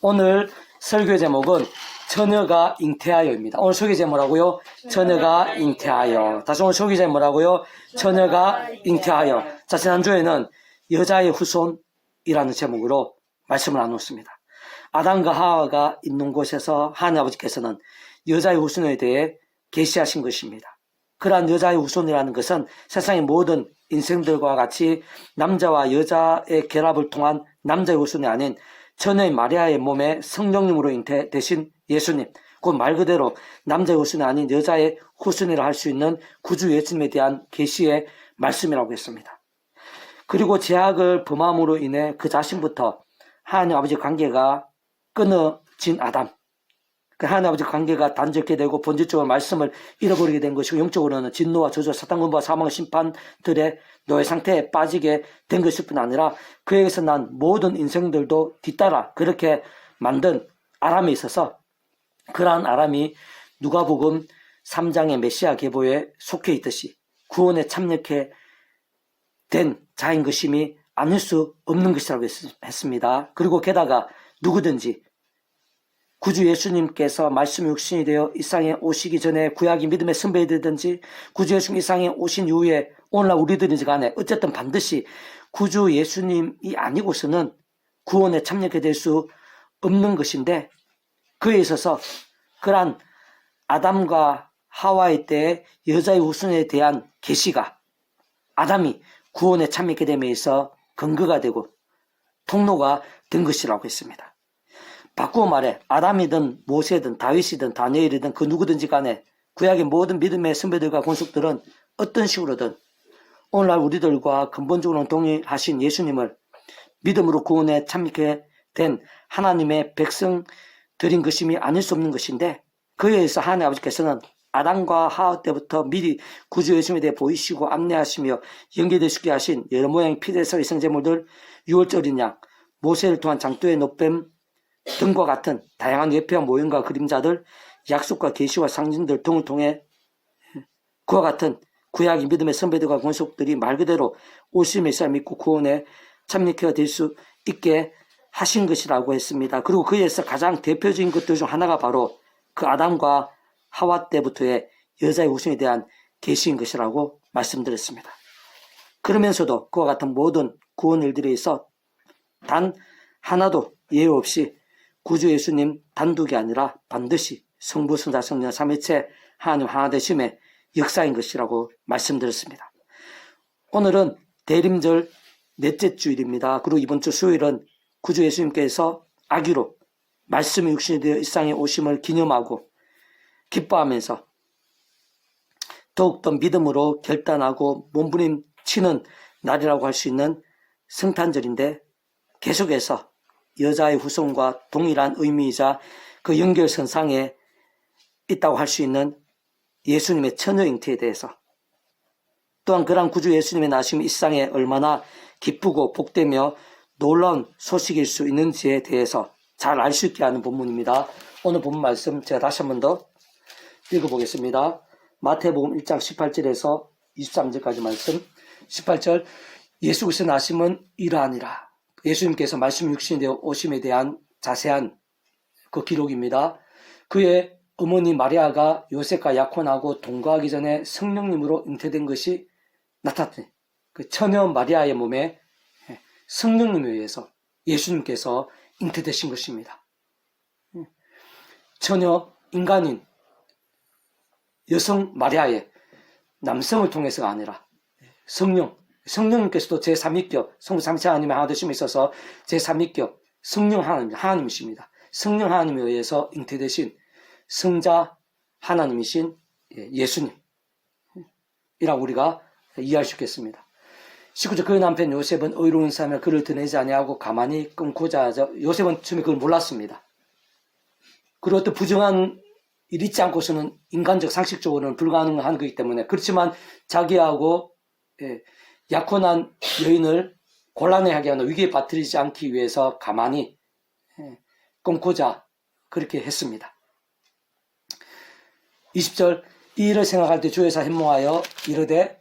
오늘 설교 제목은 처녀가 잉태하여입니다. 오늘 설교 제목 뭐라고요? 처녀가 잉태하여. 다시 오늘 설교 제목 뭐라고요? 처녀가 잉태하여. 자, 지난주에는 여자의 후손이라는 제목으로 말씀을 나눴습니다. 아담과 하와가 있는 곳에서 하나님 아버지께서는 여자의 후손에 대해 계시하신 것입니다. 그러한 여자의 후손이라는 것은 세상의 모든 인생들과 같이 남자와 여자의 결합을 통한 남자의 후손이 아닌 처녀의 마리아의 몸에 성령님으로 잉태되신 예수님, 그 말 그대로 남자의 후손이 아닌 여자의 후손이라 할 수 있는 구주 예수님에 대한 계시의 말씀이라고 했습니다. 그리고 죄악을 범함으로 인해 그 자신부터 하나님 아버지 관계가 끊어진 아담, 그 하나님 아버지 관계가 단절케 되고 본질적으로 말씀을 잃어버리게 된 것이고 영적으로는 진노와 저주, 사탄군과 사망의 심판들의 노예 상태에 빠지게 된 것일 뿐 아니라 그에게서 난 모든 인생들도 뒤따라 그렇게 만든 아람에 있어서 그러한 아람이 누가복음 3장의 메시아 계보에 속해 있듯이 구원에 참여케 된 자인 것임이 아닐 수 없는 것이라고 했습니다. 그리고 게다가 누구든지 구주 예수님께서 말씀이 육신이 되어 이 땅에 오시기 전에 구약이 믿음의 선배이든지 구주 예수님 이 땅에 오신 이후에 오늘날 우리들인지 간에 어쨌든 반드시 구주 예수님이 아니고서는 구원에 참여하게 될 수 없는 것인데 그에 있어서 그러한 아담과 하와의 때의 여자의 후손에 대한 계시가 아담이 구원에 참여하게 됨에 있어 근거가 되고 통로가 된 것이라고 했습니다. 바꾸어 말해 아담이든 모세든 다윗이든 다니엘이든 그 누구든지 간에 구약의 모든 믿음의 선배들과 권속들은 어떤 식으로든 오늘날 우리들과 근본적으로 동의하신 예수님을 믿음으로 구원에 참여하게 된 하나님의 백성들인 것임이 아닐 수 없는 것인데 그에 의해서 하나님 아버지께서는 아담과 하와 때부터 미리 구주 예수님에 대해 보이시고 안내하시며 연계될 수 있게 하신 여러 모양의 피대서 이성제물들, 유월절인 양, 모세를 통한 장도의 노뱀 등과 같은 다양한 예표와 모형과 그림자들, 약속과 계시와 상징들 등을 통해 그와 같은 구약의 믿음의 선배들과 권속들이 말 그대로 오실 메시아 믿고 구원에 참여케 될 수 있게 하신 것이라고 했습니다. 그리고 그에서 가장 대표적인 것들 중 하나가 바로 그 아담과 하와 때부터의 여자의 후손에 대한 계시인 것이라고 말씀드렸습니다. 그러면서도 그와 같은 모든 구원 일들에 있어 단 하나도 예외 없이 구주 예수님 단독이 아니라 반드시 성부, 성자, 성령, 삼위체 하나님 하나 되심의 역사인 것이라고 말씀드렸습니다. 오늘은 대림절 넷째 주일입니다. 그리고 이번 주 수요일은 구주 예수님께서 아기로 말씀이 육신이 되어 이 땅에 오심을 기념하고 기뻐하면서 더욱더 믿음으로 결단하고 몸부림치는 날이라고 할 수 있는 성탄절인데 계속해서 여자의 후손과 동일한 의미이자 그 연결선상에 있다고 할 수 있는 예수님의 처녀 잉태에 대해서 또한 그러한 구주 예수님의 나심이 이 땅에 얼마나 기쁘고 복되며 놀라운 소식일 수 있는지에 대해서 잘 알 수 있게 하는 본문입니다. 오늘 본문 말씀 제가 다시 한 번 더 읽어보겠습니다. 마태복음 1장 18절에서 23절까지 말씀. 18절 예수께서 나심은 이러하니라. 예수님께서 말씀 육신이 되어 오심에 대한 자세한 그 기록입니다. 그의 어머니 마리아가 요셉과 약혼하고 동거하기 전에 성령님으로 잉태된 것이 나타났더니 그 처녀 마리아의 몸에 성령님에 의해서 예수님께서 잉태되신 것입니다. 처녀 인간인 여성 마리아의 남성을 통해서가 아니라 성령님께서도 제3위격, 성부 삼위체 하나님의 하나 되심에 있어서 제3위격 성령 하나님이십니다. 성령 하나님에 의해서 잉태되신 성자 하나님이신 예수님 이라고 우리가 이해할 수 있겠습니다. 19절 그의 남편 요셉은 의로운 삶에 그를 드러내지 아니하고 가만히 끊고자 하죠. 요셉은 처음에 그걸 몰랐습니다. 그리고 어떤 부정한 일이 있지 않고서는 인간적 상식적으로는 불가능한 것이기 때문에 그렇지만 자기하고 약혼한 여인을 곤란해하게 하는 위기에 빠뜨리지 않기 위해서 가만히 끊고자 그렇게 했습니다. 20절 이 일을 생각할 때 주에서 현몽하여 이르되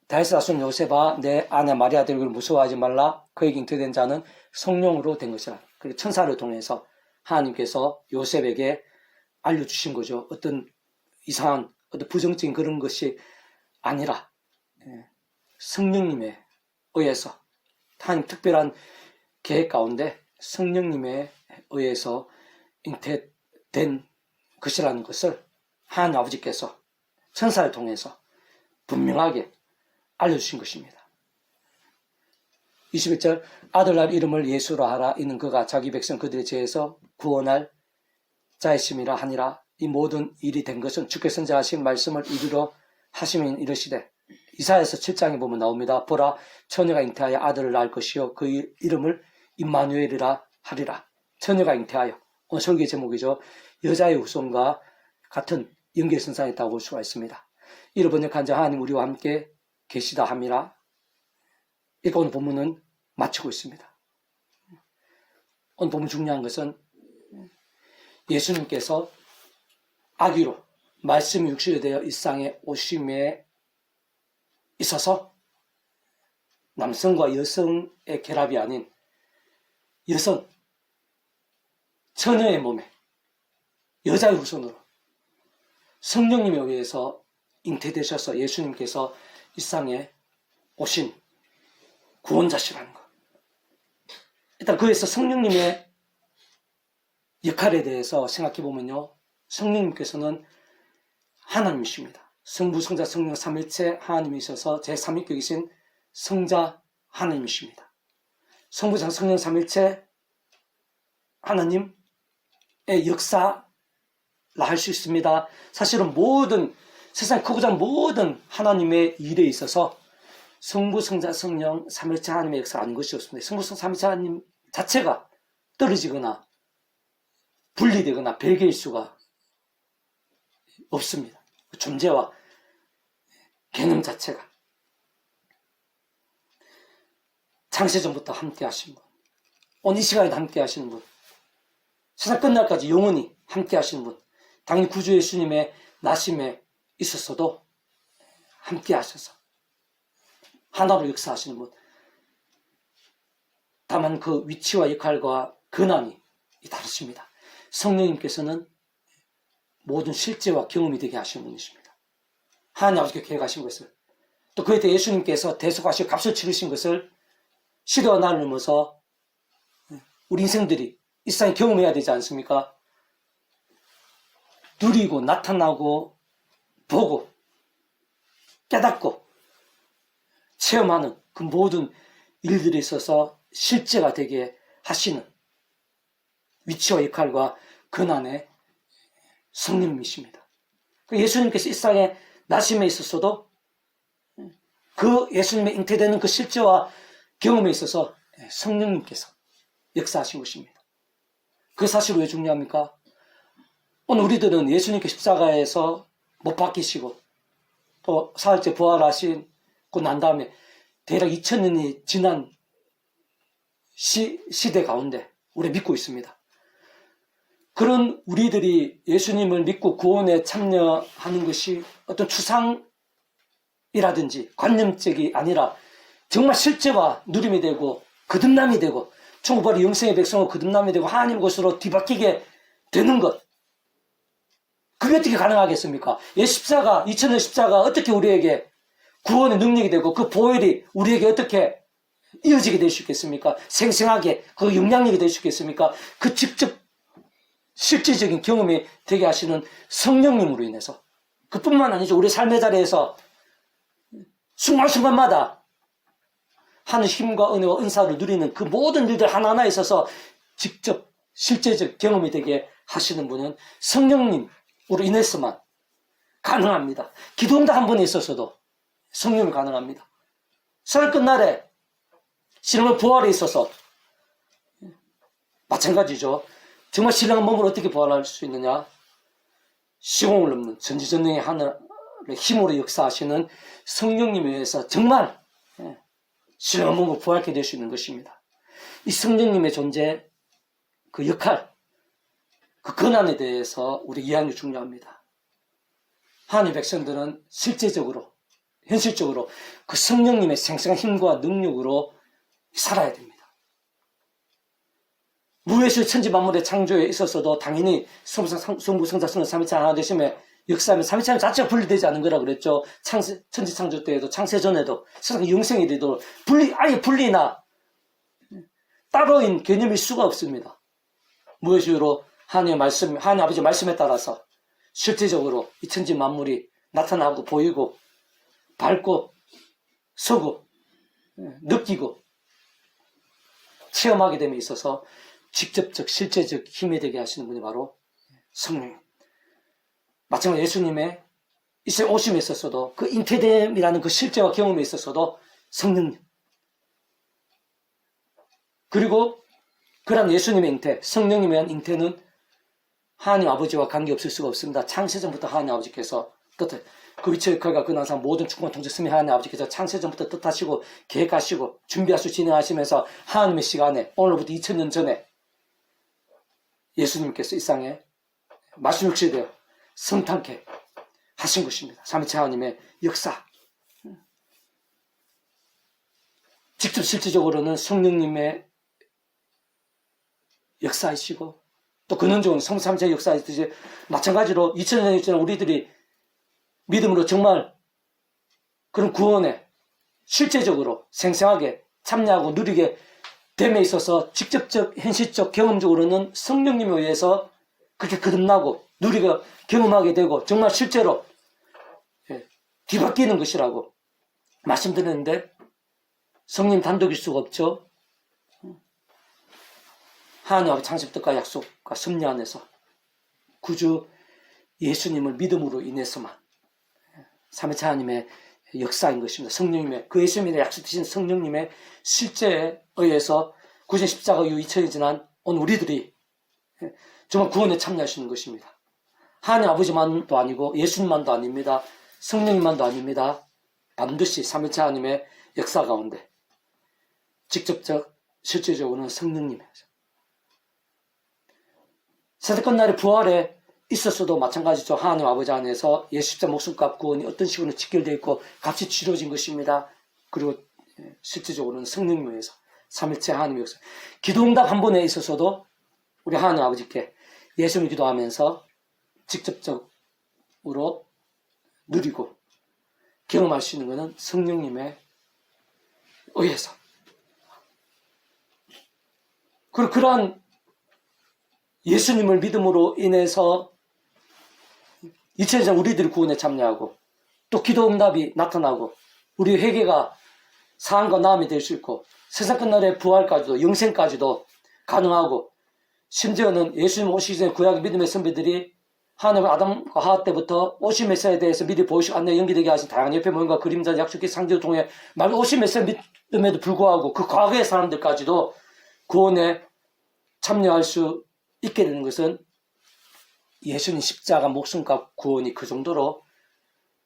다윗의 자손 요셉아 내 아내 마리아 되기를 무서워하지 말라 그에게 잉태된 자는 성령으로 된 것이라. 그리고 천사를 통해서 하나님께서 요셉에게 알려주신 거죠. 어떤 이상한 어떤 부정적인 그런 것이 아니라 성령님에 의해서 하나님 특별한 계획 가운데 성령님에 의해서 잉태된 것이라는 것을 하나님 아버지께서 천사를 통해서 분명하게 알려주신 것입니다. 21절 아들날 이름을 예수라 하라. 이는 그가 자기 백성 그들의 죄에서 구원할 자이심이라 하니라. 이 모든 일이 된 것은 주께서 선지하신 말씀을 이루려 하시면 이르시되 이사야서 7장에 보면 나옵니다. 보라 처녀가 잉태하여 아들을 낳을 것이요 그 이름을 임마누엘이라 하리라. 처녀가 잉태하여 오늘 설교 제목이죠. 여자의 후손과 같은 연결선상에 있다고 볼 수가 있습니다. 이를 번역한 자 하나님 우리와 함께 계시다 함이라. 이렇게 오늘 본문은 마치고 있습니다. 오늘 본문 중요한 것은 예수님께서 아기로 말씀이 육신이 되어 이 땅에 오심에 있어서 남성과 여성의 결합이 아닌 여성, 처녀의 몸에 여자의 후손으로 성령님에 의해서 잉태되셔서 예수님께서 이 땅에 오신 구원자시라는 것. 일단 그에서 성령님의 역할에 대해서 생각해 보면요. 성령님께서는 하나님이십니다. 성부, 성자, 성령 삼일체 하나님이셔서 제3위격이신 성자 하나님이십니다. 성부, 성자, 성령 삼일체 하나님의 역사라 할 수 있습니다. 사실은 모든 세상 크고 작은 모든 하나님의 일에 있어서 성부, 성자, 성령 삼일체 하나님의 역사가 아닌 것이 없습니다. 성부, 성자, 삼일체 하나님 자체가 떨어지거나 분리되거나 별개일 수가 없습니다. 존재와 개념 자체가. 창세전부터 함께 하신 분, 오늘 이 시간에도 함께 하시는 분, 세상 끝날까지 영원히 함께 하시는 분, 당연히 구주 예수님의 나심에 있었어도 함께 하셔서 하나로 역사하시는 분. 다만 그 위치와 역할과 근황이 다르십니다. 성령님께서는 모든 실제와 경험이 되게 하시는 분이십니다. 하나님 아버지께 계획하신 것을, 또 그에 대해 예수님께서 대속하시고 값을 치르신 것을 시대와 날을 넘어서 우리 인생들이 이 세상에 경험해야 되지 않습니까? 누리고 나타나고 보고 깨닫고 체험하는 그 모든 일들에 있어서 실제가 되게 하시는 위치와 역할과 근한의 성령님이십니다. 예수님께서 이 땅에 나심에 있었어도 그 예수님의 잉태되는 그 실제와 경험에 있어서 성령님께서 역사하신 것입니다. 그 사실이 왜 중요합니까? 오늘 우리들은 예수님께 십자가에서 못 박히시고 또 사흘째 부활하신 그 난 다음에 대략 2000년이 지난 시대 가운데 우리 믿고 있습니다. 그런 우리들이 예수님을 믿고 구원에 참여하는 것이 어떤 추상이라든지 관념적이 아니라 정말 실제와 누림이 되고 거듭남이 되고 천국발이 영생의 백성으로 거듭남이 되고 하나님 것으로 뒤바뀌게 되는 것. 그게 어떻게 가능하겠습니까? 십자가, 2000년 십자가 어떻게 우리에게 구원의 능력이 되고 그 보혈이 우리에게 어떻게 이어지게 될 수 있겠습니까? 생생하게 그 영향력이 될 수 있겠습니까? 그 직접 실질적인 경험이 되게 하시는 성령님으로 인해서, 그뿐만 아니죠. 우리 삶의 자리에서 순간순간마다 하는 힘과 은혜와 은사를 누리는 그 모든 일들 하나하나에 있어서 직접 실제적 경험이 되게 하시는 분은 성령님으로 인해서만 가능합니다. 기도응답 한 번에 있어서도 성령이 가능합니다. 설 끝날에 신앙의 부활에 있어서 마찬가지죠. 정말 신앙의 몸을 어떻게 부활할 수 있느냐? 시공을 넘는 전지전능의 하늘의 힘으로 역사하시는 성령님에 의해서 정말 신앙의 몸을 부활케 될 수 있는 것입니다. 이 성령님의 존재, 그 역할, 그 권한에 대해서 우리 이해하는 게 중요합니다. 하나님의 백성들은 실제적으로, 현실적으로 그 성령님의 생생한 힘과 능력으로 살아야 됩니다. 무에서 천지 만물의 창조에 있어서도 당연히 성부, 성자, 성령, 삼위체 하나 되심에 역사하면 삼위체 자체가 분리되지 않은 거라 그랬죠. 천지 창조 때에도 창세 전에도 세상 영생이 되도록 아예 분리나 따로인 개념일 수가 없습니다. 무엇이로 하나님의 말씀, 하나님 아버지의 말씀에 따라서 실제적으로 이 천지 만물이 나타나고 보이고 밟고 서고 느끼고 체험하게 됨에 있어서 직접적 실제적 힘이 되게 하시는 분이 바로 성령. 마찬가지로 예수님의 이 세상 오심에 있어서도 그 잉태됨이라는 그 실제와 경험에 있어서도 성령님. 그리고 그런 예수님의 잉태, 성령님에 대한 잉태는 하나님 아버지와 관계없을 수가 없습니다. 창세전부터 하나님 아버지께서 뜻을 그 위치 역할과 그 나사 모든 축복과 통제씀이 하나님 아버지께서 창세전부터 뜻하시고 계획하시고 준비하시고 진행하시면서 하나님의 시간에 오늘부터 2000년 전에 예수님께서 이 땅에 말씀 육신이 되어 성탄케 하신 것입니다. 삼위체 하나님의 역사. 직접 실질적으로는 성령님의 역사이시고 또 근원적으로 성삼위체 역사이듯이 마찬가지로 2000년 전에 우리들이 믿음으로 정말 그런 구원에 실제적으로 생생하게 참여하고 누리게 됨에 있어서 직접적, 현실적, 경험적으로는 성령님에 의해서 그렇게 거듭나고 누리고 경험하게 되고 정말 실제로 뒤바뀌는 것이라고 말씀드렸는데 성령 단독일 수가 없죠. 하나님 아버지 창세 뜻과 약속과 섭리 안에서 구주 예수님을 믿음으로 인해서만 삼위체 하나님의 역사인 것입니다. 성령님의 그 예수님의 약속되신 성령님의 실제에 의해서 구전 십자가 이후 2000이 지난 오늘 우리들이 정말 구원에 참여하시는 것입니다. 하나님 아버지만도 아니고 예수님만도 아닙니다. 성령님만도 아닙니다. 반드시 삼위체 하나님의 역사 가운데 직접적 실제적으로는 성령님이죠. 세대 끝날의 부활에 있었어도 마찬가지죠. 하나님 아버지 안에서 예수 십자 목숨값 구원이 어떤 식으로 직결되어 있고 값이 치러진 것입니다. 그리고 실질적으로는 성령님에 의해서 삼위체 하나님의 역사. 기도응답 한 번에 있어서도 우리 하나님 아버지께 예수님을 기도하면서 직접적으로 누리고 경험할 수 있는 것은 성령님에 의해서. 그리고 그러한 예수님을 믿음으로 인해서 2000년 전 우리들이 구원에 참여하고 또 기도응답이 나타나고 우리 회개가 사함과 나음이 될 수 있고 세상 끝날의 부활까지도 영생까지도 가능하고 심지어는 예수님 오시기 전에 구약의 믿음의 선배들이 하나님의 아담과 하와 때부터 오심 메시아에 대해서 미리 보시고 안내 연기되게 하신 다양한 옆에 모임과 그림자 약속의 상징을 통해 말 오심 메시아 믿음에도 불구하고 그 과거의 사람들까지도 구원에 참여할 수 있게 되는 것은 예수님 십자가 목숨값 구원이 그 정도로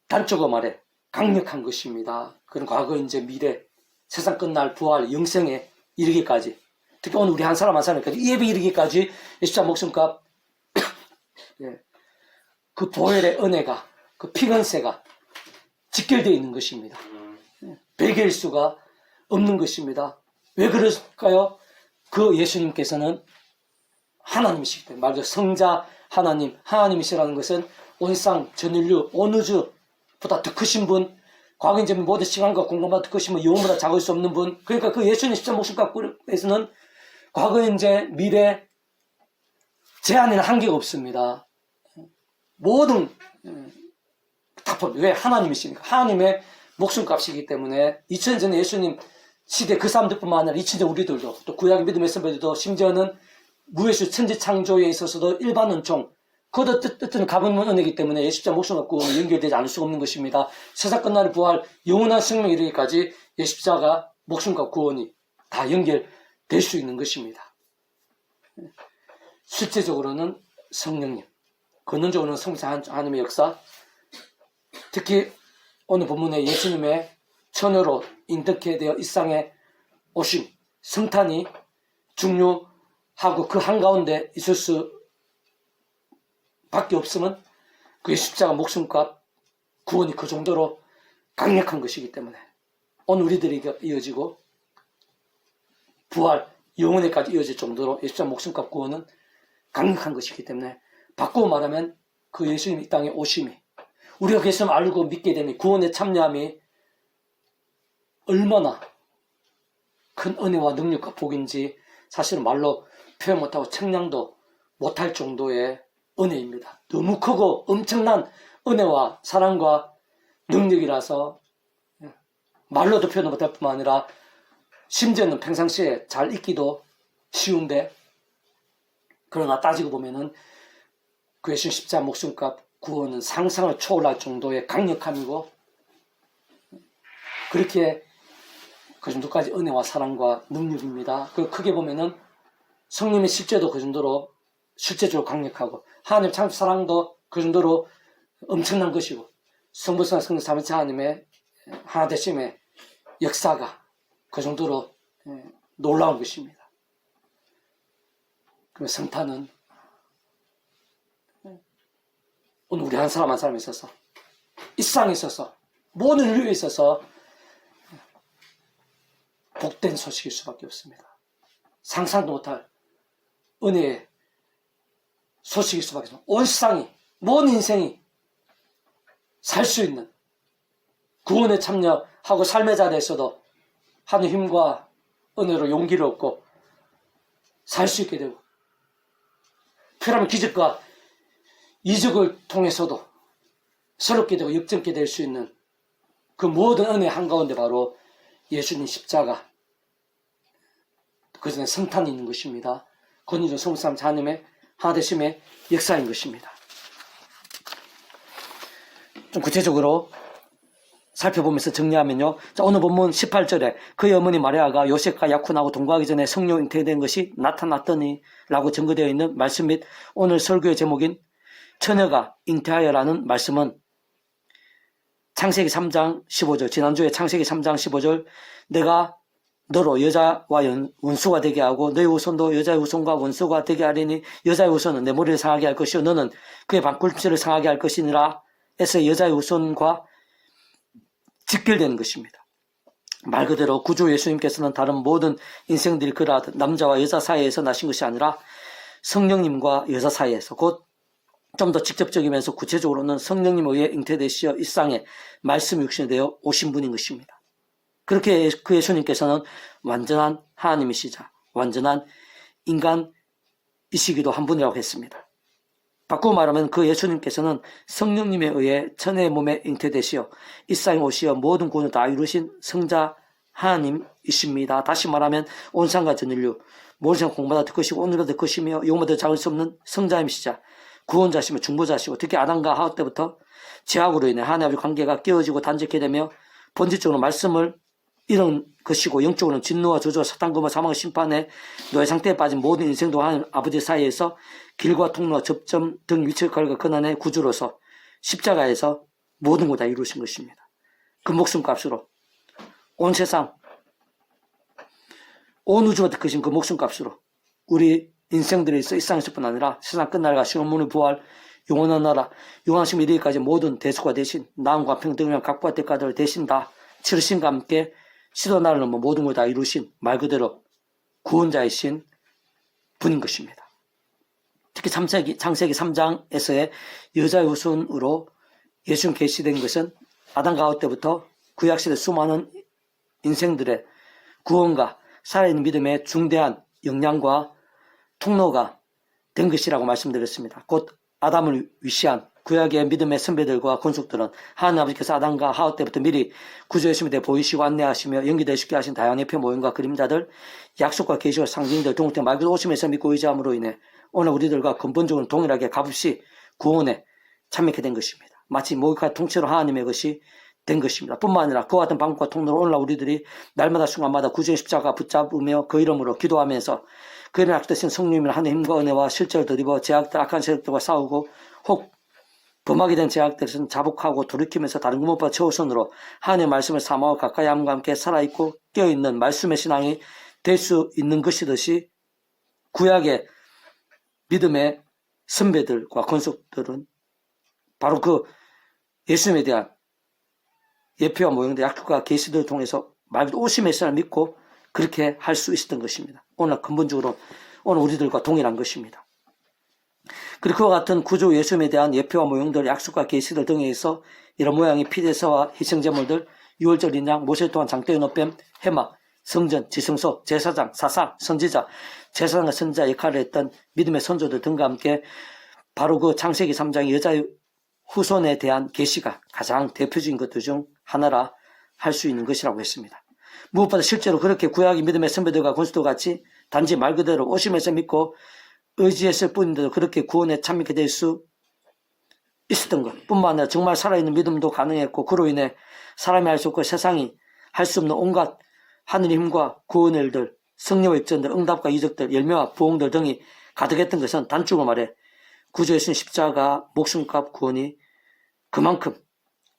단적으로 말해 강력한 것입니다. 그런 과거, 이제 미래, 세상 끝날 부활, 영생에 이르기까지 특히 오늘 우리 한 사람 한 사람까지 이 예배 이르기까지 십자가 목숨값 그 보혈의 은혜가 그 피건세가 직결되어 있는 것입니다. 배개일 수가 없는 것입니다. 왜 그럴까요? 그 예수님께서는 하나님이시기 때문에 말 그대로 성자 하나님, 하나님이시라는 것은 온상, 전 인류, 온 우주보다 더 크신 분, 과거 이제 모든 시간과 공간보다 더 크신 분, 영혼보다 작을 수 없는 분. 그러니까 그 예수님 십자가 목숨값에서는 과거, 이제 미래 제한에는 한계가 없습니다. 모든 왜 하나님이시니까 하나님의 목숨값이기 때문에 2000년 전에 예수님 시대 그 사람들뿐만 아니라 2000년 전 우리들도 또 구약의 믿음의 선배들도 심지어는 무에서 천지 창조에 있어서도 일반 은총 그것도 뜻은 가본 은혜이기 때문에 예수자 목숨 갖고 연결되지 않을 수가 없는 것입니다. 세상 끝날의 부활 영원한 생명에 이르기까지 예수자가 목숨과 구원이 다 연결될 수 있는 것입니다. 실제적으로는 성령님, 근원적으로는 성자 하나님의 역사, 특히 오늘 본문에 예수님의 처녀로 인덕해 되어 이 땅에 오심, 성탄이 중요하고 그 한가운데 있을 수 밖에 없으면 그의 십자가 목숨값 구원이 그 정도로 강력한 것이기 때문에 오늘 우리들에게 이어지고 부활, 영원히까지 이어질 정도로 예수님 목숨값 구원은 강력한 것이기 때문에 바꾸어 말하면 그 예수님 이 땅에 오심이 우리가 예수님 알고 믿게 되면 구원에 참여함이 얼마나 큰 은혜와 능력과 복인지 사실은 말로 표현 못하고 측량도 못할 정도의 은혜입니다. 너무 크고 엄청난 은혜와 사랑과 능력이라서 말로도 표현 못할 뿐만 아니라 심지어는 평상시에 잘 읽기도 쉬운데 그러나 따지고 보면은 그 예수님 십자가 목숨값 구원은 상상을 초월할 정도의 강력함이고 그렇게 그 정도까지 은혜와 사랑과 능력입니다. 그 크게 보면은 성령의 실제도 그 정도로 실제적으로 강력하고 하나님 참 사랑도 그 정도로 엄청난 것이고 성부성 성령 삼위일체 하나님의 하나 되심의 역사가 그 정도로 놀라운 것입니다. 그럼 성탄은 오늘 우리 한 사람 한 사람에 있어서 일상에 있어서 모든 인류에 있어서 복된 소식일 수밖에 없습니다. 상상도 못할 은혜의 소식일 수밖에 없습니다. 온 세상이 모든 인생이 살 수 있는 구원에 참여하고 삶의 자리에서도 하나님의 힘과 은혜로 용기를 얻고 살 수 있게 되고 필요하면 기적과 이적을 통해서도 새롭게 되고 역전케 될 수 있는 그 모든 은혜 한가운데 바로 예수님 십자가 그 전에 성탄이 있는 것입니다. 권위적 성삼 하나님의 하나되심의 역사인 것입니다. 좀 구체적으로 살펴보면서 정리하면요. 자, 오늘 본문 18절에 그의 어머니 마리아가 요셉과 약혼하고 동거하기 전에 성령 잉태된 것이 나타났더니 라고 증거되어 있는 말씀 및 오늘 설교의 제목인 처녀가 잉태하여라는 말씀은 창세기 3장 15절 지난주에 창세기 3장 15절 내가 너로 여자와 원수가 되게 하고 너의 후손도 여자의 후손과 원수가 되게 하리니 여자의 후손은 내 머리를 상하게 할 것이요 너는 그의 반꿀질을 상하게 할 것이니라 해서 여자의 후손과 직결되는 것입니다. 말 그대로 구주 예수님께서는 다른 모든 인생들이 그러하듯 남자와 여자 사이에서 나신 것이 아니라 성령님과 여자 사이에서 곧 좀 더 직접적이면서 구체적으로는 성령님에 의해 잉태되시어 일상에 말씀 육신이 되어 오신 분인 것입니다. 그렇게 그 예수님께서는 완전한 하나님이시자 완전한 인간이시기도 한 분이라고 했습니다. 바꾸어 말하면 그 예수님께서는 성령님에 의해 천의 몸에 잉태되시어 일상에 오시어 모든 구원을 다 이루신 성자 하나님이십니다. 다시 말하면 온 세상과 전 인류 모든 세상 공마다 될 것이고 오늘도 될 것이며 영원히 작을 수 없는 성자이시자 구원자시며 중보자시고 특히 아담과 하와 때부터 죄악으로 인해 하나님의 관계가 깨어지고 단절케 되며 본질적으로 말씀을 잃은 것이고 영적으로는 진노와 저주와 사탄과 사망의 심판에 노예 상태에 빠진 모든 인생도 하나님 아버지 사이에서 길과 통로와 접점 등 위치의 관계가 근한의 구주로서 십자가에서 모든 걸 다 이루신 것입니다. 그 목숨값으로 온 세상 온 우주가 드크신 그 목숨값으로 우리 인생들에 있어 일상에서뿐 아니라 세상 끝날과 시온문의 부활 영원한 나라 영원하심 이르기까지 모든 대수가 되신 나음과 평등을 각과 대가들을 대신 다 치르신과 함께 시도 나를 넘어 모든 걸 다 이루신 말 그대로 구원자이신 분인 것입니다. 특히 창세기 3장에서의 여자의 후손으로 예수님 계시된 것은 아담과 하와 때부터 구약시대 수많은 인생들의 구원과 살아있는 믿음의 중대한 역량과 통로가 된 것이라고 말씀드렸습니다. 곧 아담을 위시한 구약의 믿음의 선배들과 권속들은 하나님 아버지께서 아담과 하와 때부터 미리 구주 예수님에 대해 보이시고 안내하시며 연기되시게 하신 다양한 표 모형과 그림자들, 약속과 계시와 상징들, 동일된 말 그대로 오심에서 믿고 의지함으로 인해 오늘 우리들과 근본적으로 동일하게 값없이 구원에 참여하게 된 것입니다. 마치 목욕과 통째로 하나님의 것이 된 것입니다. 뿐만 아니라 그와 같은 방법과 통로로 오늘날 우리들이 날마다 순간마다 구주의 십자가 붙잡으며 그 이름으로 기도하면서 그 이름을 악되신 성령님을 하나님의 힘과 은혜와 실제를 드리고 제약들 악한 세력들과 싸우고 혹 범하게 된 제약들은 자복하고 돌이키면서 다른 것보다 최우선으로 하나님의 말씀을 사모하고 가까이 함과 함께 살아있고 깨어있는 말씀의 신앙이 될 수 있는 것이듯이 구약의 믿음의 선배들과 권속들은 바로 그 예수님에 대한 예표와 모형들 약속과 계시들을 통해서 말 그대로 오심의 신을 믿고 그렇게 할 수 있었던 것입니다. 오늘 근본적으로 오늘 우리들과 동일한 것입니다. 그리고 그와 같은 구주 예수님에 대한 예표와 모형들, 약속과 계시들 등에 있어 이런 모양의 피제사와 희생제물들, 유월절 인양, 모세 또한 장대의 노뱀, 해막, 성전, 지성소, 제사장, 사상, 선지자, 제사장과 선지자 역할을 했던 믿음의 선조들 등과 함께 바로 그 창세기 3장의 여자의 후손에 대한 계시가 가장 대표적인 것들 중 하나라 할 수 있는 것이라고 했습니다. 무엇보다 실제로 그렇게 구약의 믿음의 선배들과 군수들 같이 단지 말 그대로 오심에서 믿고 의지했을 뿐인데도 그렇게 구원에 참여하게 될 수 있었던 것 뿐만 아니라 정말 살아있는 믿음도 가능했고 그로 인해 사람이 할 수 없고 세상이 할 수 없는 온갖 하늘의 힘과 구원의 일들, 성령의 역전들, 응답과 이적들, 열매와 부흥들 등이 가득했던 것은 단적으로 말해 구주 예수님 십자가 목숨값 구원이 그만큼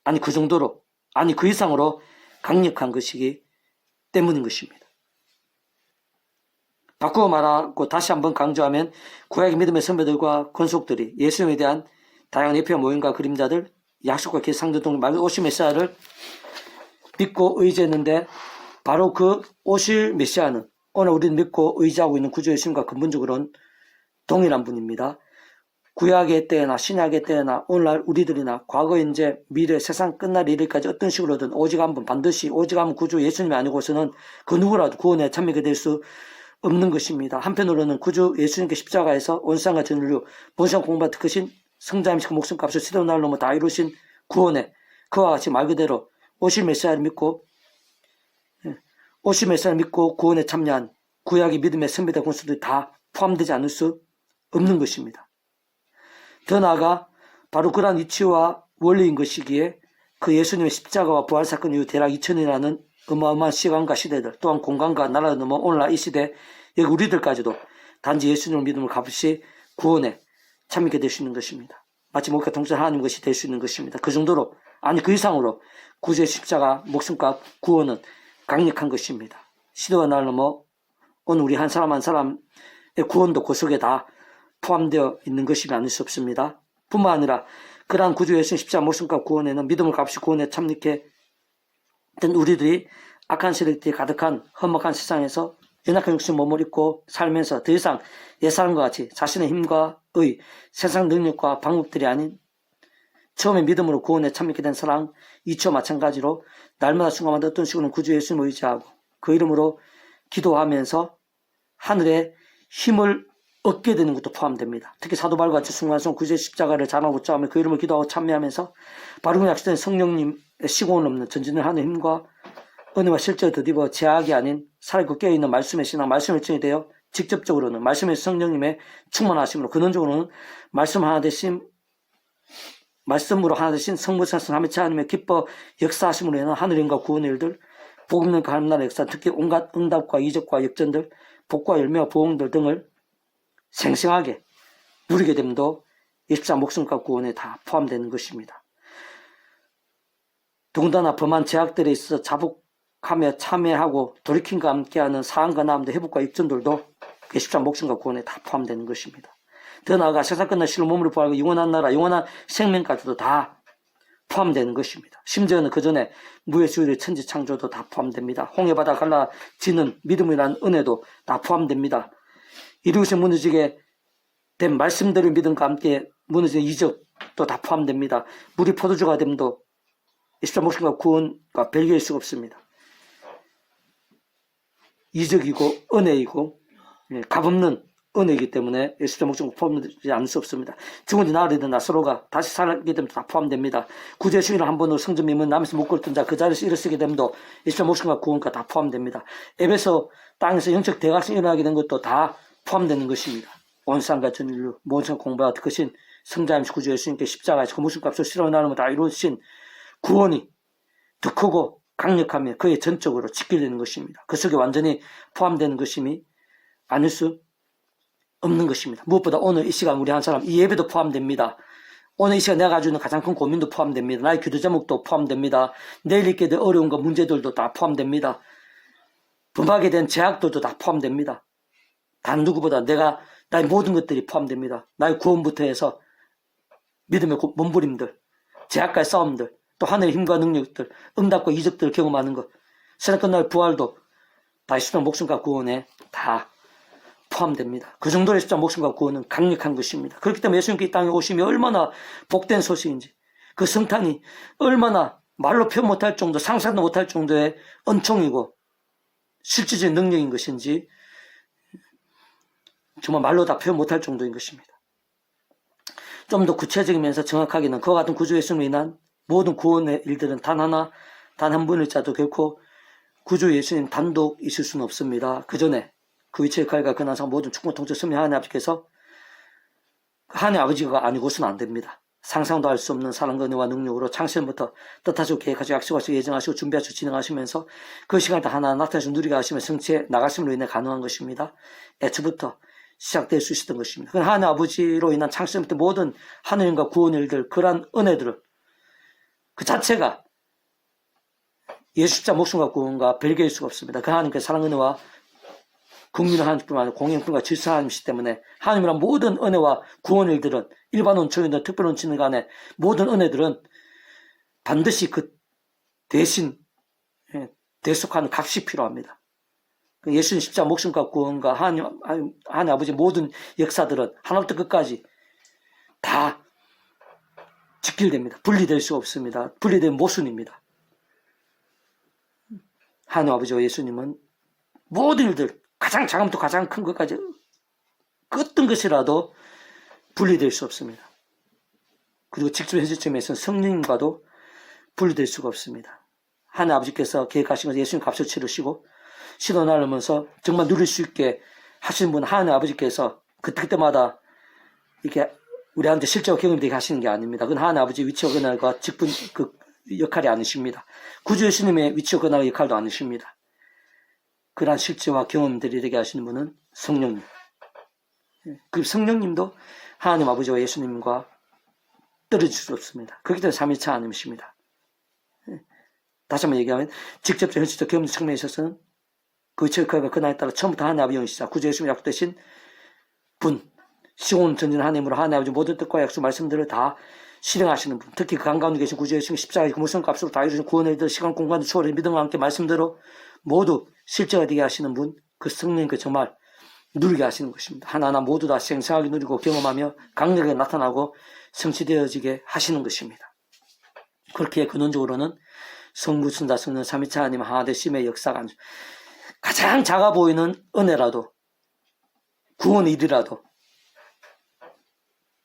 아니 그 정도로 아니 그 이상으로 강력한 것이기 때문인 것입니다. 바꾸어 말하고 다시 한번 강조하면 구약의 믿음의 선배들과 권속들이 예수님에 대한 다양한 예표와 모형과 그림자들, 약속과 계상들 등 오실 메시아를 믿고 의지했는데 바로 그 오실 메시아는 오늘 우리는 믿고 의지하고 있는 구주 예수님과 근본적으로는 동일한 분입니다. 구약의 때나 신약의 때나 오늘날 우리들이나 과거, 현재, 미래, 세상 끝날 일일까지 어떤 식으로든 오직 한 분 반드시 오직 한 분 구주 예수님이 아니고서는 그 누구라도 구원에 참여하게 될 수 없는 것입니다. 한편으로는 구주 예수님께 십자가에서 온 세상과 전 인류 본성 공부받은 크신 성자임시고 목숨값을 시대로 날 넘어 다 이루신 구원에 그와 같이 말 그대로 오실 메시아를 믿고 구원에 참여한 구약의 믿음의 선배들 군수들이 다 포함되지 않을 수 없는 것입니다. 더 나아가 바로 그러한 이치와 원리인 것이기에 그 예수님의 십자가와 부활사건 이후 대략 2000년이라는 어마어마한 시간과 시대들 또한 공간과 나라를 넘어 오늘날 이 시대 여기 우리들까지도 단지 예수님을 믿음을 값없이 구원에 참여하게 될 수 있는 것입니다. 마치 목과 동전 하나님 것이 될 수 있는 것입니다. 그 정도로 아니 그 이상으로 구주의 십자가 목숨값 구원은 강력한 것입니다. 시대와 나라를 넘어 오늘 우리 한 사람 한 사람의 구원도 그 속에 다 포함되어 있는 것이 아닐 수 없습니다. 뿐만 아니라 그러한 구주 예수님 십자가 목숨값 구원에는 믿음을 값이 구원에 참여하게 된 우리들이 악한 세력들이 가득한 험악한 세상에서 연약한 육신 몸을 입고 살면서 더 이상 옛사람과 같이 자신의 힘과 의, 세상 능력과 방법들이 아닌 처음에 믿음으로 구원에 참여하게 된 사랑, 이치와 마찬가지로 날마다 순간마다 어떤 식으로는 구주 예수님을 의지하고 그 이름으로 기도하면서 하늘의 힘을 얻게 되는 것도 포함됩니다. 특히 사도 바울과 같이 순간순간 구주의 십자가를 자랑하고 붙잡으며 그 이름을 기도하고 참여하면서 바로 그 약속된 성령님의 시공을 넘는 전진을 하는 힘과 은혜와 실제로 덧입어 제약이 아닌 살아있고 깨어있는 말씀의 신앙, 말씀의 일정이 되어 직접적으로는 말씀의 성령님의 충만하심으로 근원적으로는 말씀으로 하나 되신 성부성성 하미치 하나님의 기뻐 역사하심으로 인한 하늘의 힘과 구원의 일들, 복음과 하나님의 역사, 특히 온갖 응답과 이적과 역전들, 복과 열매와 부흥들 등을 생생하게 누리게 됨도 24 목숨과 구원에 다 포함되는 것입니다. 더군다나 범한 제약들에 있어서 자복하며 참여하고 돌이킴과 함께하는 사안과 나음들, 회복과 역전들도 24 목숨과 구원에 다 포함되는 것입니다. 더 나아가 세상 끝날 실로 몸으로 부활하고 영원한 나라, 영원한 생명까지도 다 포함되는 것입니다. 심지어는 그 전에 무예수의 천지 창조도 다 포함됩니다. 홍해바다 갈라지는 믿음이라는 은혜도 다 포함됩니다. 이루신 무너지게 된 말씀대로 믿음과 함께 무너지는 이적도 다 포함됩니다. 물이 포도주가 됨도 24 목숨과 구원과 별개일 수가 없습니다. 이적이고 은혜이고 값없는 은혜이기 때문에 24 목숨과 포함되지 않을 수 없습니다. 죽은 지 나흘이든 나서로가 다시 살게 되면 다 포함됩니다. 구주의 승리를 한 번으로 성전 미문 남에서 못 걸었던 자 그 자리에서 일어서게 됨도 24 목숨과 구원과 다 포함됩니다. 에베소 땅에서 영적 대각성이 일어나게 된 것도 다 포함되는 것입니다. 온 세상과 전 인류 모든 공부와 크신 성자임시 구주 예수님께 십자가에서 그 목숨값을 실어 나누며 다 이루신 구원이 더 크고 강력하며 그의 전적으로 직결되는 것입니다. 그 속에 완전히 포함되는 것임이 아닐 수 없는 것입니다. 무엇보다 오늘 이 시간 우리 한 사람 이 예배도 포함됩니다. 오늘 이 시간 내가 가지고 있는 가장 큰 고민도 포함됩니다. 나의 기도 제목도 포함됩니다. 내일 있게 될 어려움과 문제들도 다 포함됩니다. 범하게 된 제약들도 다 포함됩니다. 단 누구보다 나의 모든 것들이 포함됩니다. 나의 구원부터 해서 믿음의 몸부림들, 제약과의 싸움들, 또 하늘의 힘과 능력들, 응답과 이적들을 경험하는 것, 세상 끝날 부활도 다 십자가 목숨과 구원에 다 포함됩니다. 그 정도의 십자가 목숨과 구원은 강력한 것입니다. 그렇기 때문에 예수님께 이 땅에 오심이 얼마나 복된 소식인지, 그 성탄이 얼마나 말로 표현 못할 정도, 상상도 못할 정도의 은총이고 실질적인 능력인 것인지 정말 말로 다 표현 못할 정도인 것입니다. 좀 더 구체적이면서 정확하게는 그와 같은 구주 예수님으로 인한 모든 구원의 일들은 단 한 분일 자도 결코 구주 예수님 단독 있을 수는 없습니다. 그 전에 그 위치의 칼과 그 나상 모든 충고 통치 승리 하나님 아버지께서 하나님 아버지가 아니고서는 안 됩니다. 상상도 할 수 없는 사랑과 은혜와 능력으로 창세전부터 뜻하시고 계획하시고 약속하시고 예정하시고 준비하시고 진행하시면서 그 시간을 다 하나 나타내시고 누리게 하시며 성취해 나가심으로 인해 가능한 것입니다. 애초부터 시작될 수 있었던 것입니다. 하나님 아버지로 인한 창세전부터 모든 하느님과 구원의 일들, 그러한 은혜들을 그 자체가 예수 십자가 목숨과 구원과 별개일 수가 없습니다. 그 하나님께 사랑 은혜와 국민의 하나님뿐만 아니라 공영뿐과 질서 하나님이시기 때문에 하나님이란 모든 은혜와 구원의 일들은 일반 원천이든 특별 원천이든 간에 모든 은혜들은 반드시 그 대신 대속하는 값이 필요합니다. 예수님 십자가 목숨과 구원과 하나님 아버지 모든 역사들은 하나부터 끝까지 다 직결됩니다. 분리될 수가 없습니다. 분리된 모순입니다. 하나님 아버지와 예수님은 모든 일들, 가장 작은부터 가장 큰 것까지 그 어떤 것이라도 분리될 수 없습니다. 그리고 직접 현실점에서는 성령님과도 분리될 수가 없습니다. 하나님 아버지께서 계획하신 것은 예수님 값을 치르시고 시도 나누면서 정말 누릴 수 있게 하시는 분 하나님 아버지께서 그때마다 이렇게 우리한테 실제로 경험되게 하시는 게 아닙니다. 그건 하나님 아버지의 위치와 권한과 직분 그 역할이 아니십니다. 구주 예수님의 위치와 권한의 역할도 아니십니다. 그러한 실제와 경험들이 되게 하시는 분은 성령님. 그 성령님도 하나님 아버지와 예수님과 떨어질 수 없습니다. 그렇기 때문에 삼위일체 하나님이십니다. 다시 한번 얘기하면 직접적 현실적 경험 측면에 있어서는 그 위치와 권한에 따라 처음부터 하나님 아버지 영이시자 구주 예수님 약속되신 분, 시온 전진 하나님으로 하나님 아버지 모든 뜻과 약속 말씀들을 다 실행하시는 분, 특히 그 한가운데 계신 구주 예수님 십자가의 그 무슨 값으로 다 이루신 구원의 들 시간 공간을 초월해 믿음과 함께 말씀대로 모두 실제가 되게 하시는 분, 그 성령님께 정말 누리게 하시는 것입니다. 하나하나 모두 다 생생하게 누리고 경험하며 강력하게 나타나고 성취되어지게 하시는 것입니다. 그렇게 근원적으로는 성부, 성자, 성령, 삼위일체 하나님 하나 되심의 역사가 가장 작아 보이는 은혜라도 구원의 일이라도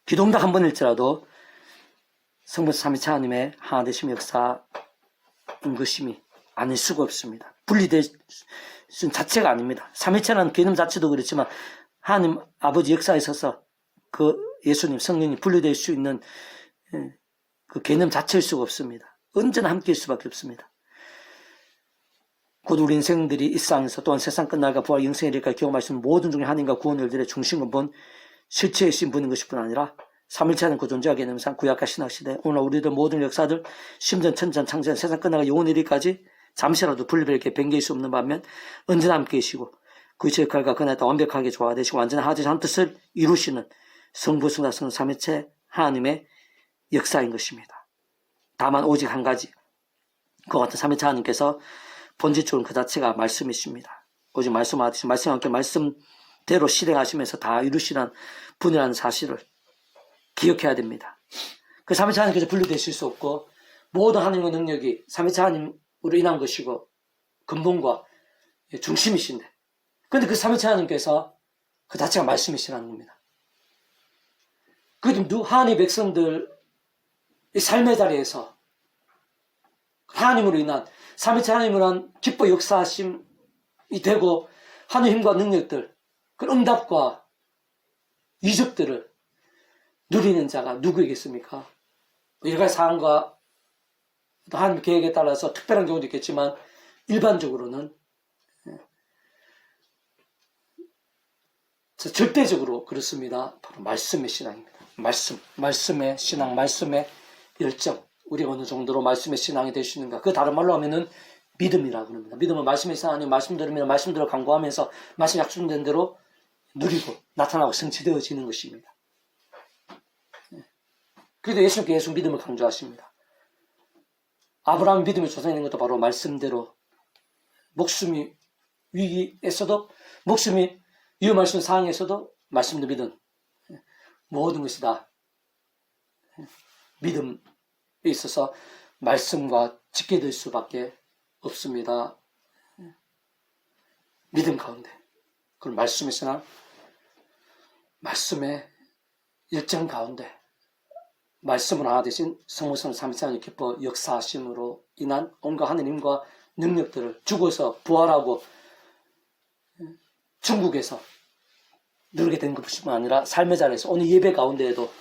기도응답 한 번일지라도 성부, 삼위일체 하나님의 하나 되심의 역사인 것임이 아닐 수가 없습니다. 분리될 수 자체가 아닙니다. 삼위일체라는 개념 자체도 그렇지만 하나님 아버지 역사에 있어서 그 예수님 성령이 분리될 수 있는 그 개념 자체일 수가 없습니다. 언제나 함께일 수밖에 없습니다. 곧 우리 인생들이 이 세상에서 또한 세상 끝날과 부활 영생에 이르기까지 경험할 수 있는 모든 중에 하나님과 구원의 일들의 중심은 실체이신 분인 것일 뿐 아니라 삼일체는 그 존재와 개념상 구약과 신학시대 오늘 우리들 모든 역사들 심전 천전 창전 세상 끝나가 영원히 이르기까지 잠시라도 분리되게 변개할 수 없는 반면 언제나 함께 계시고 그 역할과 그날따라 완벽하게 조화되시고 완전한 하나님 한 뜻을 이루시는 성부, 성자, 성령, 삼위일체 하나님의 역사인 것입니다. 다만 오직 한 가지 그와 같은 삼위일체 하나님께서 본질적으로 그 자체가 말씀이십니다. 오직 말씀하듯이 말씀과 함께 말씀대로 실행하시면서 다 이루시는 분이라는 사실을 기억해야 됩니다. 그 삼위일체 하나님께서 분리되실 수 없고 모든 하나님의 능력이 삼위일체 하나님으로 인한 것이고 근본과 중심이신데 그런데 그 삼위일체 하나님께서 그 자체가 말씀이시라는 겁니다. 그래도 하나님의 백성들 이 삶의 자리에서 하나님으로 인한 삼위일체 하나님으로 한 기뻐 역사하심이 되고 하나님의 힘과 능력들 그 응답과 이적들을 누리는 자가 누구이겠습니까? 여러 가지 사항과 하나님의 계획에 따라서 특별한 경우도 있겠지만 일반적으로는 절대적으로 그렇습니다. 바로 말씀의 신앙입니다. 말씀의 신앙, 말씀의 열정. 우리가 어느 정도로 말씀의 신앙이 될 수 있는가. 그 다른 말로 하면은 믿음이라고 합니다. 믿음은 말씀의 신앙이 말씀 들으면 말씀대로 간구하면서 말씀 약속된 대로 누리고 나타나고 성취되어지는 것입니다. 그래도 예수님께 계속 믿음을 강조하십니다. 아브라함 믿음의 조상인 것도 바로 말씀대로 목숨이 위기에서도 목숨이 위험할 수 있는 상황에서도 말씀도 믿은 모든 것이 다 믿음에 있어서 말씀과 지켜질 수밖에 없습니다. 믿음 가운데 그걸 말씀의 신앙, 말씀의 열정 가운데 말씀을 하나 되신 성모성 삼위하나님 기뻐 역사하심으로 인한 온갖 하느님과 능력들을 죽어서 부활하고 중국에서 누리게 된 것뿐만 아니라 삶의 자리에서 오늘 예배 가운데에도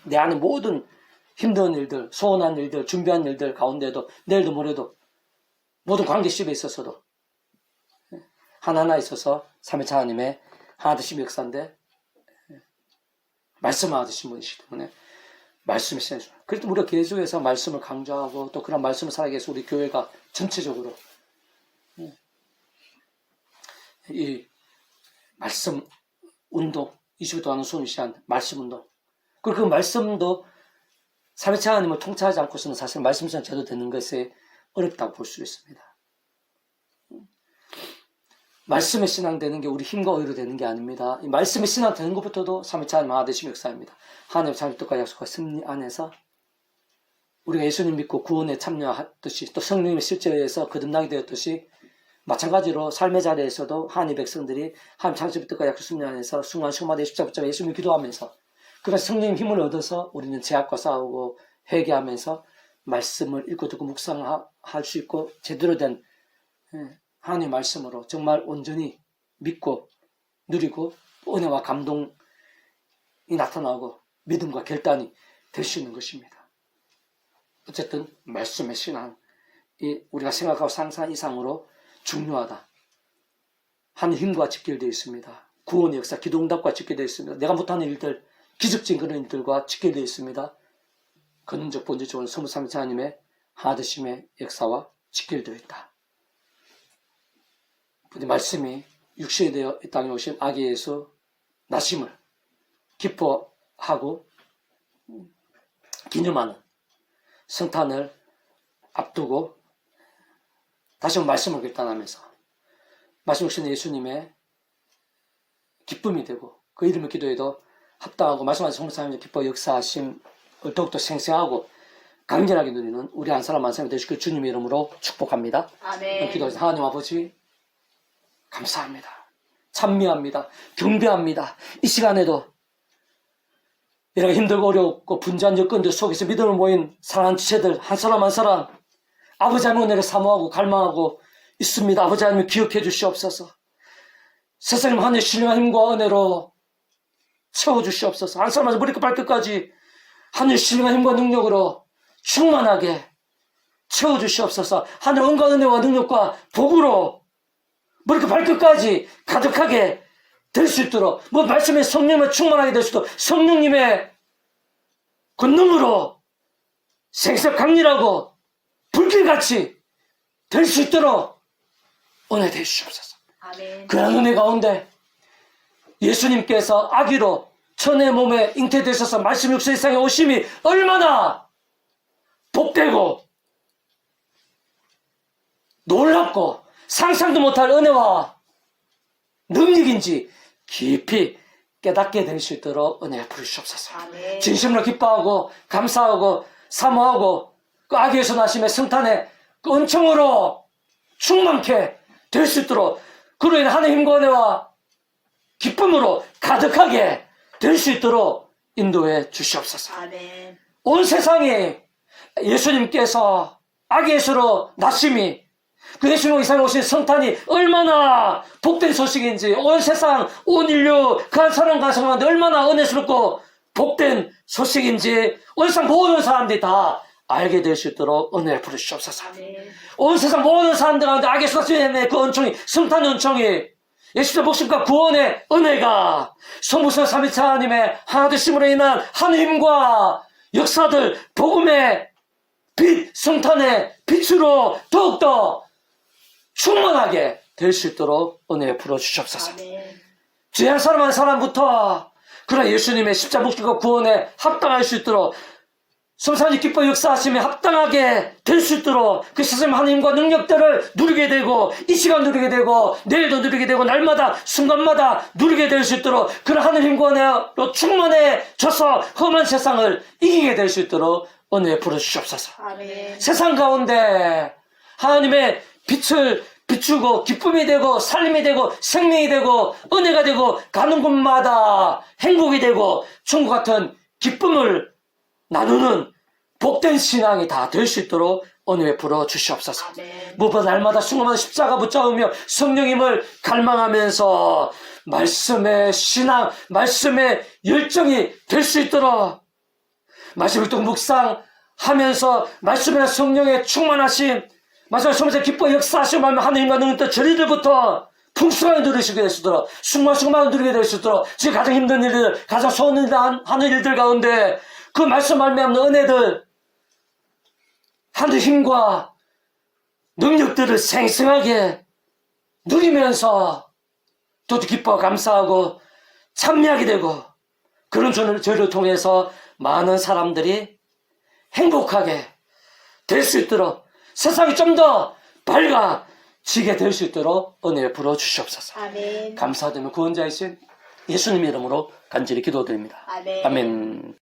내 안에 모든 힘든 일들, 소원한 일들, 준비한 일들 가운데에도 내일도 모레도 모든 관계 시에 있어서도 하나하나 있어서 삼위일체 하나님의 하나 되심 역사인데 말씀 하나 되신 분이시기 때문에 말씀이 신해주는. 그래도 우리가 계속해서 말씀을 강조하고 또 그런 말씀을 살아가기 위해서 우리 교회가 전체적으로 이 말씀 운동, 20일 동안 수험시한 말씀 운동. 그리고 그 말씀도 삼위일체 하나님을 통치하지 않고서는 사실 말씀 신앙 제대로 되는 것이 어렵다고 볼 수 있습니다. 말씀의 신앙 되는 게 우리 힘과 의로 되는 게 아닙니다. 이 말씀의 신앙 되는 것부터도 삼위일체 하나님 하나 되심 역사입니다. 하나님의 참여 뜻과 약속과 승리 안에서 우리가 예수님 믿고 구원에 참여했듯이 또 성령님의 실제에 의해서 거듭나게 되었듯이 마찬가지로 삶의 자리에서도 하나님의 백성들이 하나님 창조의 뜻과 약속 승리 안에서 순간순간마다 십자가 붙잡아 예수님을 기도하면서 그런 성령님 힘을 얻어서 우리는 죄악과 싸우고 회개하면서 말씀을 읽고 듣고 묵상할 수 있고 제대로 된 하나님의 말씀으로 정말 온전히 믿고 누리고 은혜와 감동이 나타나고 믿음과 결단이 될 수 있는 것입니다. 어쨌든 말씀의 신앙이 우리가 생각하고 상상한 이상으로 중요하다. 하는 힘과 직결되어 있습니다. 구원의 역사, 기도응답과 직결되어 있습니다. 내가 못하는 일들, 기적적인 그런 일들과 직결되어 있습니다. 근원적 본질적으로 성부 삼위일체 하나님의 하나되심의 역사와 직결되어 있다. 말씀이 육신이 되어 이 땅에 오신 아기 예수 나심을 기뻐하고 기념하는 성탄을 앞두고 다시 한번 말씀을 결단하면서 말씀 오신 예수님의 기쁨이 되고 그 이름을 기도해도 합당하고 말씀하신 성부 하나님의 기뻐 역사하심을 더욱더 생생하고 강렬하게 누리는 우리 한 사람 한 사람이 되시길 주님의 이름으로 축복합니다. 아멘. 기도해서 하나님 아버지 감사합니다. 찬미합니다. 경배합니다. 이 시간에도 이렇게 힘들고 어렵고 분주한 여건들 속에서 믿음을 모인 사랑하는 지체들 한 사람 한 사람 아버지 하나님 은혜를 사모하고 갈망하고 있습니다. 아버지 하나님 기억해 주시옵소서. 세상님 하늘의 신령한 힘과 은혜로 채워주시옵소서. 한 사람에서 머리끝 발끝까지 하늘의 신령한 힘과 능력으로 충만하게 채워주시옵소서. 하늘 은과 은혜와 능력과 복으로 머리끝 발끝까지 가득하게 될 수 있도록 말씀의 성령을 충만하게 될 수 있도록 성령님의 권능으로 생생 강렬하고 불길같이 될 수 있도록 은혜 되시옵소서. 아멘. 그런 은혜 가운데 예수님께서 아기로 천의 몸에 잉태되셔서 말씀 육신 세상에 오심이 얼마나 복되고 놀랍고 상상도 못할 은혜와 능력인지 깊이 깨닫게 될 수 있도록 은혜 부르시옵소서. 아멘. 진심으로 기뻐하고 감사하고 사모하고 그 아기에서 나심의 성탄의 그 은총으로 충만케 될 수 있도록 그로 인해 하나님의 힘과 은혜와 기쁨으로 가득하게 될 수 있도록 인도해 주시옵소서. 아멘. 온 세상에 예수님께서 아기 예수로 나심이 그 예수님 이 세상에 오신 성탄이 얼마나 복된 소식인지 온 세상 온 인류 그 한 사람 가정한테 얼마나 은혜스럽고 복된 소식인지 온 세상 모든 사람들이 다 알게 될 수 있도록 은혜를 부르시옵소서. 아멘. 온 세상 모든 사람들 가운데 아기 예수 나심의 그 은총이 성탄의 은총이 예수의 목숨과 구원의 은혜가 성부성 삼위일체 하나님의 하나되심으로 인한 하나님과 역사들 복음의 빛 성탄의 빛으로 더욱더 충만하게 될 수 있도록 은혜 풀어주시옵소서. 아멘. 죄 한 사람 한 사람부터 그러나 예수님의 십자가 목숨과 구원에 합당할 수 있도록 성삼위 기뻐 역사하심에 합당하게 될 수 있도록 그 세상 하나님과 능력들을 누리게 되고 이 시간 누리게 되고 내일도 누리게 되고 날마다 순간마다 누리게 될 수 있도록 그런 하나님과 내로 충만해져서 험한 세상을 이기게 될 수 있도록 은혜 부어주시옵소서. 아멘. 세상 가운데 하나님의 빛을 비추고 기쁨이 되고 삶이 되고 생명이 되고 은혜가 되고 가는 곳마다 행복이 되고 천국 같은 기쁨을 나누는 복된 신앙이 다 될 수 있도록 은혜 베풀어 주시옵소서. 아멘. 무엇보다 날마다 순간마다 십자가 붙잡으며 성령님을 갈망하면서 말씀의 신앙, 말씀의 열정이 될 수 있도록 말씀을 또 묵상하면서 말씀의 성령의 충만하심, 말씀을 통해서 기뻐 역사하시고 하나님과 능력도 저희들부터 풍성하게 누리시게 될 수 있도록 순간순간 누리게 될 수 있도록 지금 가장 힘든 일들, 가장 소원하는 일들 가운데 그 말씀 말미암는 은혜들, 하늘 힘과 능력들을 생생하게 누리면서 또 기뻐 감사하고 찬미하게 되고 그런 저를 통해서 많은 사람들이 행복하게 될 수 있도록 세상이 좀 더 밝아지게 될 수 있도록 은혜 부어 주시옵소서. 아멘. 감사드리며 구원자이신 예수님 이름으로 간절히 기도드립니다. 아멘. 아멘.